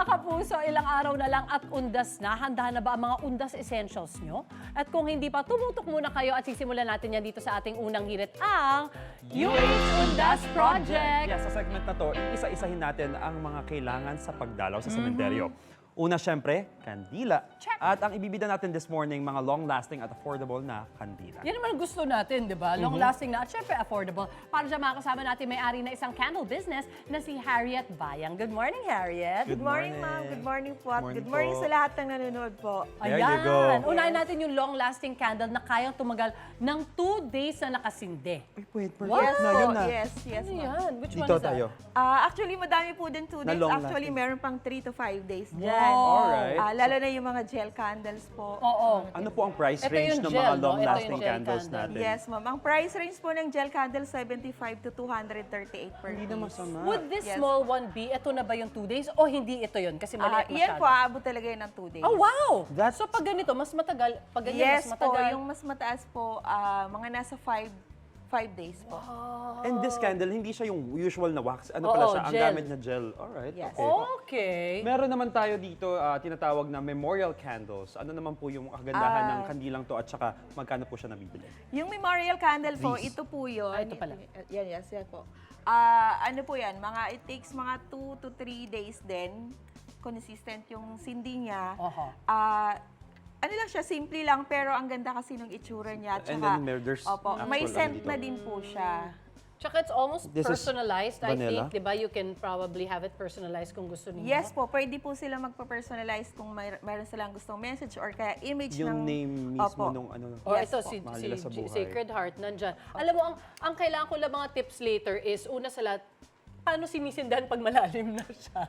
kapuso, ilang araw na lang at undas na. Handa na ba ang mga undas essentials nyo? At kung hindi pa, tumutok muna kayo at sisimulan natin yan dito sa ating unang hirit, ang UH Undas Project! Yes, sa segment na to, isa-isahin natin ang mga kailangan sa pagdalaw sa sementeryo. Una, syempre, kandila. Check. At ang ibibida natin this morning, mga long-lasting at affordable na kandila. Yan naman ang gusto natin, di ba? Long-lasting na at syempre affordable. Para dyan makakasama natin may-ari na isang candle business na si Harriet Bayang. Good morning, Harriet. Good Good morning, morning. ma'am. Good morning po. At Morning good morning po. sa lahat ng nanonood po. There you go. Unahin natin yung long-lasting candle na kayang tumagal ng 2 days na nakasindi. Ay, wait, Wow. perfect na yun na. Yes, yes, Ano ma'am. yan? Which one Dito is that? tayo. Actually, madami po din 2 Na days. long Actually, lasting. meron pang 3 to 5 days dyan. Wow. Alright. Lalo na yung mga gel candles po. Oo. Ano po ang price Ito range yung ng gel, mga no? Ito long-lasting yung gel candles candle. natin? Yes, ma'am. Ang price range po ng gel candle, 75 to 238 per Hindi piece. na masama. Would this Yes. small one be, ito na ba yung 2 days o hindi ito yun? Kasi maliit Yan masyado. po, aabot talaga yun ng 2 days. Oh, wow! That's- So pag ganito, mas matagal. Pag ganyan, Yes mas po, matagal. yung mas mataas po, mga nasa 5 days po. And this candle, hindi siya yung usual na wax. Ano pala Oo, siya? Ang gel. gamit na gel. Alright, Yes. okay. Okay. Meron naman tayo dito tinatawag na memorial candles. Ano naman po yung kagandahan ng kandilang to at saka magkano po siya nabibili? Yung memorial candle po, These. ito po yun. Ito pala. Yan, yes, yan po. Ano po yan, it takes mga 2 to 3 days din. Consistent yung sindi niya. Oho. Ano lang siya, simple lang, pero ang ganda kasi nung itsura niya. And Tsaka, then there's opo, actual may ano scent dito. na din po siya. Tsaka it's almost This is personalized, I vanilla? think. Diba? You can probably have it personalized kung gusto niyo. Yes po, pwede po sila magpa-personalize kung mayroon silang gustong message or kaya image Yung ng... name mismo Opo. nung ano. Or Yes ito, po. si Mahal nila sa buhay. Sacred Heart, nandyan. Alam mo, ang kailangan ko lang mga tips later is, una sa lahat, paano sinisindahan pag malalim na siya?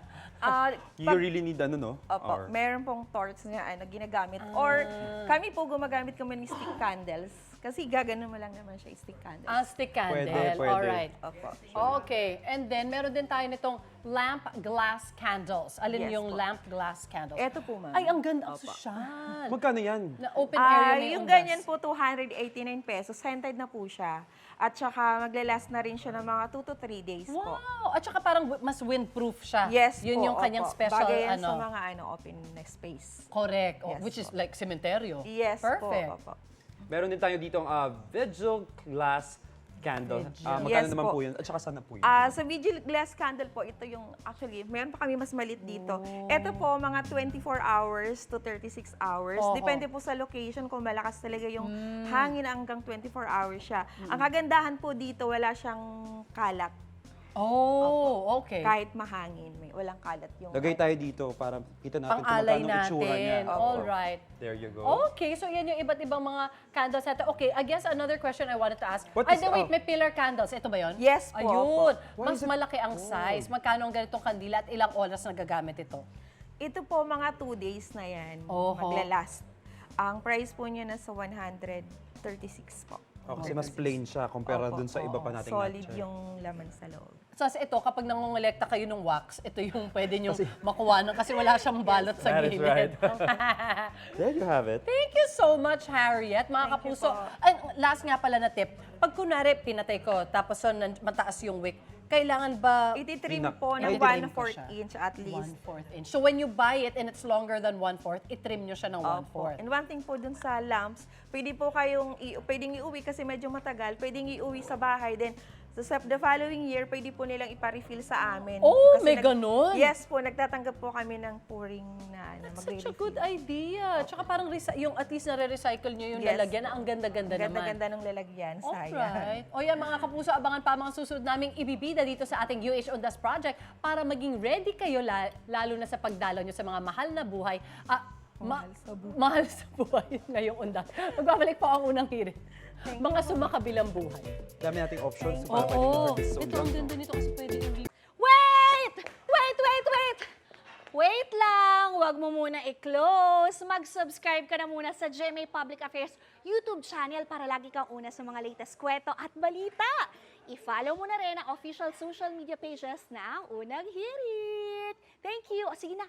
You really need ano, no? Opo, Or- meron pong torch na ginagamit. Or kami po gumagamit kami ng stick candles. Kasi gaganon mo lang naman siya, stick candles. Stick candle. Pwede. Alright. Opo. Okay. And then, meron din tayo nitong lamp glass candles. Alin Yes yung po. lamp glass candles? Eto po, ma'am. Ay, ang ganda. Ang Opo. sosyal. Magkano yan? Na open area may Yung undas. ganyan po, 289 pesos. Scented na po siya. At saka maglalast na rin siya ng mga 2 to 3 days po. Wow! At saka parang mas windproof siya. Yes Yun po, yung kanyang opo. special, Bagay yan ano. sa mga open na space. Correct. Oh, Yes which is po. like cementerio. Yes Perfect. po. Opo. Meron din tayo dito ang Vigil Glass Candle. Magkano Yes naman po. po yun? At saka saan na po yun? Sa Vigil Glass Candle po, ito yung, actually, meron pa kami mas malit dito. Ito po, mga 24 hours to 36 hours. Oho. Depende po sa location kung malakas talaga yung hangin hanggang 24 hours siya. Ang kagandahan po dito, wala siyang kalat. Oh, okay. Kahit mahangin, walang kalat yung... Lagay tayo dito para kita natin kung Pang-alay magkano itsura niya. natin. Opo. All right. There you go. Okay, so yan yung iba't ibang mga candles natin. Okay, I guess another question I wanted to ask. What Ay, is- wait, may pillar candles. Ito ba yun? Yes po, Ayun. Why Mas is it- malaki ang size. Magkano ang ganitong kandila at ilang oras nagagamit ito? Ito po, mga 2 days na yan. Oho. Maglalast. Ang price po niya nasa 136 po. Kasi mas plain siya kumpara Opo, dun sa iba pa nating solid nut-check. yung laman sa loob. So ito, kapag nangongolekta kayo ng wax, ito yung pwede nyo makuha ng kasi wala siyang balot sa That is gilid. right. There you have it. Thank you so much, Harriet. Mga Thank you kapuso, po. ay, last nga pala na tip, pag kunwari pinatay ko, tapos mataas yung wick, kailangan ba Ititrim Pinak- po ng Ititrim ko 1/4 siya. inch at least. 1/4 inch. So when you buy it and it's longer than 1/4, itrim nyo siya ng Opo. 1/4. And one thing po dun sa lamps, pwede po kayong pwedeng iuwi kasi medyo matagal, pwedeng iuwi sa bahay. Then, so the following year, pwede po nilang ipa-refill sa amin. Oh, Kasi may ganun? Yes po, nagtatanggap po kami ng pouring na That's such a magre-refill. good idea. Tsaka parang yung at least nare-recycle nyo yung Yes. lalagyan. Ang ganda-ganda naman. Ganda-ganda ng lalagyan. Sayang. Alright. O yan mga kapuso, abangan pa mga susunod naming ibibida dito sa ating UH Ondas Project para maging ready kayo lalo na sa pagdalaw nyo sa mga mahal na buhay. Mahal sa buhay ngayong undas. Magbabalik po ang unang hirit. Mga sumakabilang buhay. Dami nating options para pwede Oo. for this Ito ang ganda nito kasi pwede yung Wait! Wait, wait, wait! Wait lang! Huwag mo muna i-close. Mag-subscribe ka na muna sa GMA Public Affairs YouTube channel para lagi kang una sa mga latest kwento at balita. I-follow mo na rin ang official social media pages ng Unang Hirit. Thank you. O sige na,